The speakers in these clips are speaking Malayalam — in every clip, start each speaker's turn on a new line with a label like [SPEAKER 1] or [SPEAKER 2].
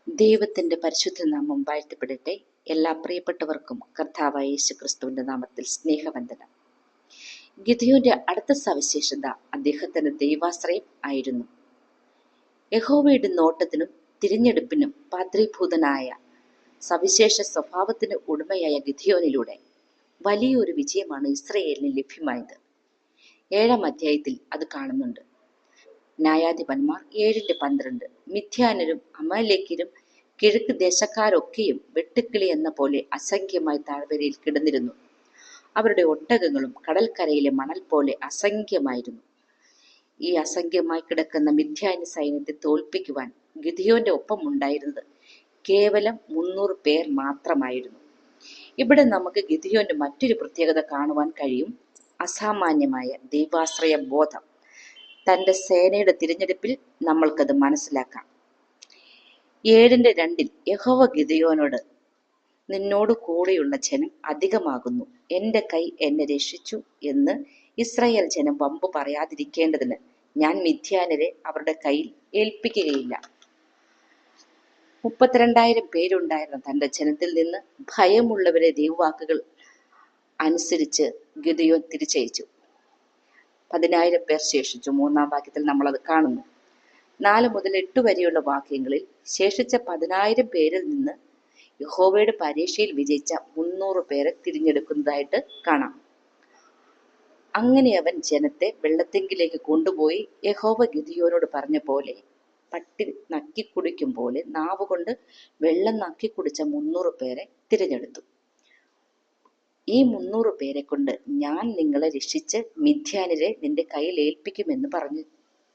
[SPEAKER 1] ദൈവത്തിന്റെ പരിശുദ്ധ നാമം വാഴ്ത്തപ്പെടട്ടെ. എല്ലാ പ്രിയപ്പെട്ടവർക്കും കർത്താവായ യേശുക്രിസ്തുവിന്റെ നാമത്തിൽ സ്നേഹവന്ദനം. ഗിദെയോന്റെ അടുത്ത സവിശേഷത അദ്ദേഹത്തിന്റെ ദൈവാശ്രയം ആയിരുന്നു. യഹോവയുടെ നോട്ടത്തിനും തിരഞ്ഞെടുപ്പിനും പാത്രീഭൂതനായ സവിശേഷ സ്വഭാവത്തിന് ഉടമയായ ഗിദെയോനിലൂടെ വലിയൊരു വിജയമാണ് ഇസ്രായേലിന് ലഭ്യമായത്. 7-ാം അധ്യായത്തിൽ അത് കാണുന്നുണ്ട്. ന്യായാധിപന്മാർ 7:12. മിഥ്യാനരും അമാലേക്യരും കിഴക്ക് ദേശക്കാരൊക്കെയും വെട്ടുക്കിളി എന്ന പോലെ അസംഖ്യമായി താഴ്വരയിൽ കിടന്നിരുന്നു. അവരുടെ ഒട്ടകങ്ങളും കടൽക്കരയിലെ മണൽ പോലെ അസംഖ്യമായിരുന്നു. ഈ അസംഖ്യമായി കിടക്കുന്ന മിഥ്യാന്യ സൈന്യത്തെ തോൽപ്പിക്കുവാൻ ഗിദെയോന്റെ ഒപ്പം ഉണ്ടായിരുന്നത് കേവലം 300 പേർ മാത്രമായിരുന്നു. ഇവിടെ നമുക്ക് ഗിദെയോന്റെ മറ്റൊരു പ്രത്യേകത കാണുവാൻ കഴിയും. അസാമാന്യമായ ദൈവാശ്രയ ബോധം. തന്റെ സേനയുടെ തിരഞ്ഞെടുപ്പിൽ നമ്മൾക്കത് മനസ്സിലാക്കാം. 7:2 യഹോവ ഗിദെയോനോട്, നിന്നോട് കൂടെയുള്ള ജനം അധികമാകുന്നു, എന്റെ കൈ എന്നെ രക്ഷിച്ചു എന്ന് ഇസ്രായേൽ ജനം വമ്പു പറയാതിരിക്കേണ്ടതിന് ഞാൻ മിഥ്യാനരെ അവരുടെ കയ്യിൽ ഏൽപ്പിക്കുകയില്ല. 32,000 പേരുണ്ടായിരുന്ന തന്റെ ജനത്തിൽ നിന്ന് ഭയമുള്ളവരെ ദൈവവാക്കുകൾ അനുസരിച്ച് ഗിദെയോൻ തിരിച്ചയച്ചു. 10,000 പേർ ശേഷിച്ചു. 3-ാം വാക്യത്തിൽ നമ്മളത് കാണുന്നു. 4 മുതൽ 8 വരെയുള്ള വാക്യങ്ങളിൽ ശേഷിച്ച 10,000 പേരിൽ നിന്ന് യഹോവയുടെ പരീക്ഷയിൽ വിജയിച്ച 300 പേരെ തിരഞ്ഞെടുക്കുന്നതായിട്ട് കാണാം. അങ്ങനെ അവൻ ജനത്തെ വെള്ളത്തെങ്കിലേക്ക് കൊണ്ടുപോയി യഹോവ ഗിദെയോനോട് പറഞ്ഞ പോലെ പട്ടി നക്കി കുടിക്കും പോലെ നാവുകൊണ്ട് വെള്ളം നക്കി കുടിച്ച 300 പേരെ തിരഞ്ഞെടുത്തു. ഈ 300 പേരെ കൊണ്ട് ഞാൻ നിങ്ങളെ രക്ഷിച്ച് മിഥ്യാനരെ നിന്റെ കയ്യിൽ ഏൽപ്പിക്കുമെന്ന്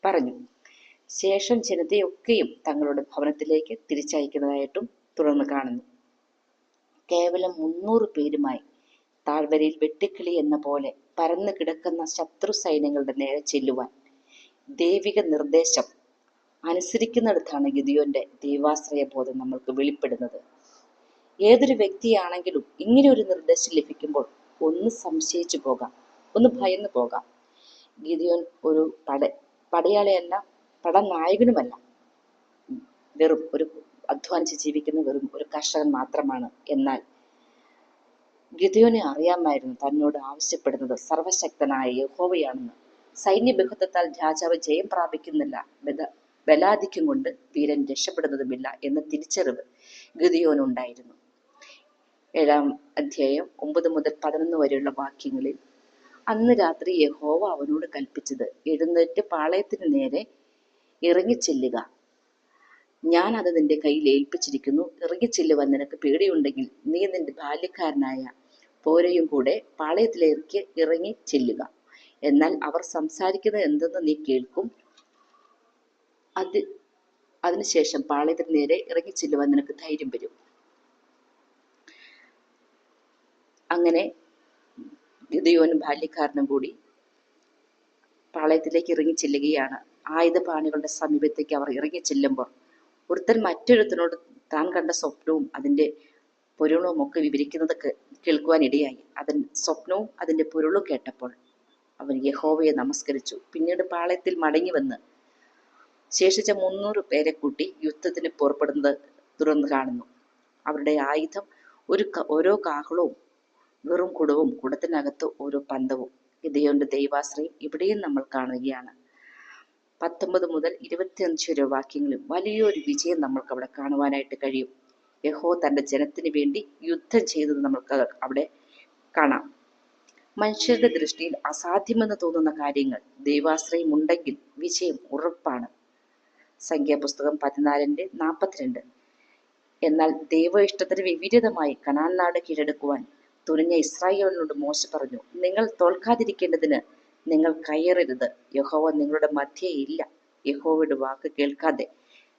[SPEAKER 1] പറഞ്ഞു. ശേഷം ജനതയൊക്കെയും തങ്ങളുടെ ഭവനത്തിലേക്ക് തിരിച്ചയക്കുന്നതായിട്ടും തുടർന്ന് കാണുന്നു. കേവലം 300 പേരുമായി താഴ്വരയിൽ വെട്ടുക്കിളി എന്ന പോലെ പരന്നു കിടക്കുന്ന ശത്രു സൈന്യങ്ങളുടെ നേരെ ചെല്ലുവാൻ ദൈവിക നിർദ്ദേശം അനുസരിക്കുന്നിടത്താണ് ഗിദെയോന്റെ ദൈവാശ്രയ ബോധം നമ്മൾക്ക് വെളിപ്പെടുന്നത്. ഏതൊരു വ്യക്തിയാണെങ്കിലും ഇങ്ങനെ ഒരു നിർദ്ദേശം ലഭിക്കുമ്പോൾ ഒന്ന് സംശയിച്ചു പോകാം, ഒന്ന് ഭയന്നു പോകാം. ഗിദെയോൻ ഒരു പടയാളിയല്ല, പടനായകനുമല്ല, വെറും ഒരു അധ്വാനിച്ച് ജീവിക്കുന്ന വെറും ഒരു കർഷകൻ മാത്രമാണ്. എന്നാൽ ഗിദെയോനെ അറിയാമായിരുന്നു തന്നോട് ആവശ്യപ്പെടുന്നത് സർവശക്തനായ യഹോവയാണെന്ന്. സൈന്യബഹുത്വത്താൽ രാജാവ് ജയം പ്രാപിക്കുന്നില്ല, ബലാധിക്യം കൊണ്ട് വീരൻ രക്ഷപ്പെടുന്നതുമില്ല എന്ന തിരിച്ചറിവ് ഗിദെയോനുണ്ടായിരുന്നു. 7-ാം അധ്യായം 9 മുതൽ 11 വരെയുള്ള വാക്യങ്ങളിൽ, അന്ന് രാത്രി യഹോവ അവനോട് കൽപ്പിച്ചത്, എഴുന്നേറ്റ് പാളയത്തിന് നേരെ ഇറങ്ങിച്ചെല്ലുക, ഞാൻ അത് നിന്റെ കയ്യിൽ ഏൽപ്പിച്ചിരിക്കുന്നു. ഇറങ്ങിച്ചെല്ലുവാൻ നിനക്ക് പേടിയുണ്ടെങ്കിൽ നീ നിന്റെ ബാല്യക്കാരനായ പോരയും കൂടെ പാളയത്തിലേക്ക് ഇറങ്ങി ചെല്ലുക. എന്നാൽ അവർ സംസാരിക്കുന്നത് എന്തെന്ന് നീ കേൾക്കും. അതിനുശേഷം പാളയത്തിന് നേരെ ഇറങ്ങിച്ചെല്ലുവാൻ നിനക്ക് ധൈര്യം വരും. അങ്ങനെ ഗിദെയോനും ബാല്യക്കാരനും കൂടി പാളയത്തിലേക്ക് ഇറങ്ങിച്ചെല്ലുകയാണ്. ആയുധപാണികളുടെ സമീപത്തേക്ക് അവർ ഇറങ്ങിച്ചെല്ലുമ്പോൾ ഒരുത്തൻ മറ്റൊരുത്തനോട് താൻ കണ്ട സ്വപ്നവും അതിൻ്റെ പൊരുളും ഒക്കെ വിവരിക്കുന്നത് കേൾക്കുവാൻ ഇടയായി. സ്വപ്നവും അതിൻ്റെ പൊരുളും കേട്ടപ്പോൾ അവൻ യഹോവയെ നമസ്കരിച്ചു. പിന്നീട് പാളയത്തിൽ മടങ്ങി വന്ന് ശേഷിച്ച 300 പേരെ കൂട്ടി യുദ്ധത്തിന് പുറപ്പെടുന്നത് തുടർന്ന് കാണുന്നു. അവരുടെ ആയുധം ഓരോ കാഹളവും വെറും കുടവും, കുടത്തിനകത്ത് ഓരോ പന്തവും. ഗിദെയോന്റെ ദൈവാശ്രയം ഇവിടെയും നമ്മൾ കാണുകയാണ്. 19 മുതൽ 25 വരെ വാക്യങ്ങളിൽ വലിയൊരു വിജയം നമ്മൾക്ക് അവിടെ കാണുവാനായിട്ട് കഴിയും. യഹോവ തന്റെ ജനത്തിന് വേണ്ടി യുദ്ധം ചെയ്തത് നമ്മൾക്ക് അവിടെ കാണാം. മനുഷ്യരുടെ ദൃഷ്ടിയിൽ അസാധ്യമെന്ന് തോന്നുന്ന കാര്യങ്ങൾ ദൈവാശ്രയം ഉണ്ടെങ്കിൽ വിജയം ഉറപ്പാണ്. സംഖ്യാപുസ്തകം 14:42. എന്നാൽ ദൈവ ഇഷ്ടത്തിന് വിപരീതമായി കനാൻ നാട് കീഴടക്കുവാൻ തുനിഞ്ഞ ഇസ്രായേലിനോട് മോശ പറഞ്ഞു, നിങ്ങൾ തോൽക്കാതിരിക്കേണ്ടതിന് നിങ്ങൾ കയറരുത്. യഹോവ നിങ്ങളുടെ മധ്യേ ഇല്ല. യഹോവയുടെ വാക്ക് കേൾക്കാതെ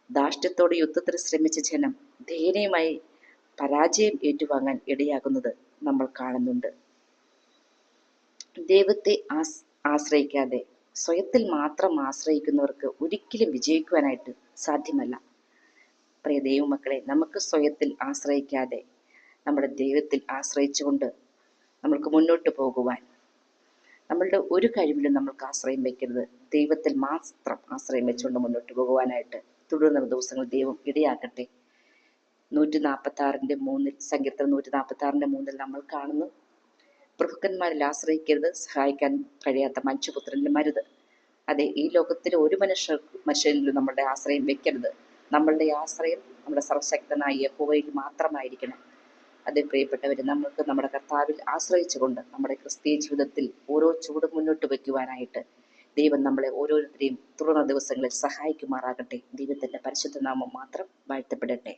[SPEAKER 1] ധാർഷ്ട്യത്തോടെ യുദ്ധത്തിന് ശ്രമിച്ച ജനം ദയനീയമായി പരാജയം ഏറ്റുവാങ്ങാൻ ഇടയാകുന്നത് നമ്മൾ കാണുന്നുണ്ട്. ദൈവത്തെ ആശ്രയിക്കാതെ സ്വയത്തിൽ മാത്രം ആശ്രയിക്കുന്നവർക്ക് ഒരിക്കലും വിജയിക്കുവാനായിട്ട് സാധ്യമല്ല. പ്രിയ ദൈവമക്കളെ, നമുക്ക് സ്വയത്തിൽ ആശ്രയിക്കാതെ നമ്മുടെ ദൈവത്തിൽ ആശ്രയിച്ചുകൊണ്ട് നമ്മൾക്ക് മുന്നോട്ട് പോകുവാൻ, നമ്മളുടെ ഒരു കഴിവിലും നമ്മൾക്ക് ആശ്രയം വയ്ക്കരുത്. ദൈവത്തിൽ മാത്രം ആശ്രയം വെച്ചുകൊണ്ട് മുന്നോട്ട് പോകുവാനായിട്ട് തുടർന്നുള്ള ദിവസങ്ങൾ ദൈവം ഇടയാക്കട്ടെ. 146:3 സങ്കീർത്തനം 146:3 നമ്മൾ കാണുന്നു, പ്രഭുക്കന്മാരിൽ ആശ്രയിക്കരുത്, സഹായിക്കാൻ കഴിയാത്ത മനുഷ്യപുത്രനിൽ മരുത്. അതെ, ഈ ലോകത്തിലെ ഒരു മനുഷ്യരിലും നമ്മളുടെ ആശ്രയം വെക്കരുത്. നമ്മളുടെ ആശ്രയം നമ്മുടെ സർവശക്തനായ യഹോവയിൽ മാത്രമായിരിക്കണം. അതേ പ്രിയപ്പെട്ടവരെ, നമുക്ക് നമ്മുടെ കർത്താവിൽ ആശ്രയിച്ചുകൊണ്ട് നമ്മുടെ ക്രിസ്തീയ ജീവിതത്തിൽ ഓരോ ചൂടും മുന്നോട്ട് വയ്ക്കുവാനായിട്ട് ദൈവം നമ്മളെ ഓരോരുത്തരെയും തുടർന്ന ദിവസങ്ങളിൽ സഹായിക്കുമാറാകട്ടെ. ദൈവത്തിന്റെ പരിശുദ്ധ നാമം മാത്രം വാഴ്ത്തപ്പെടട്ടെ.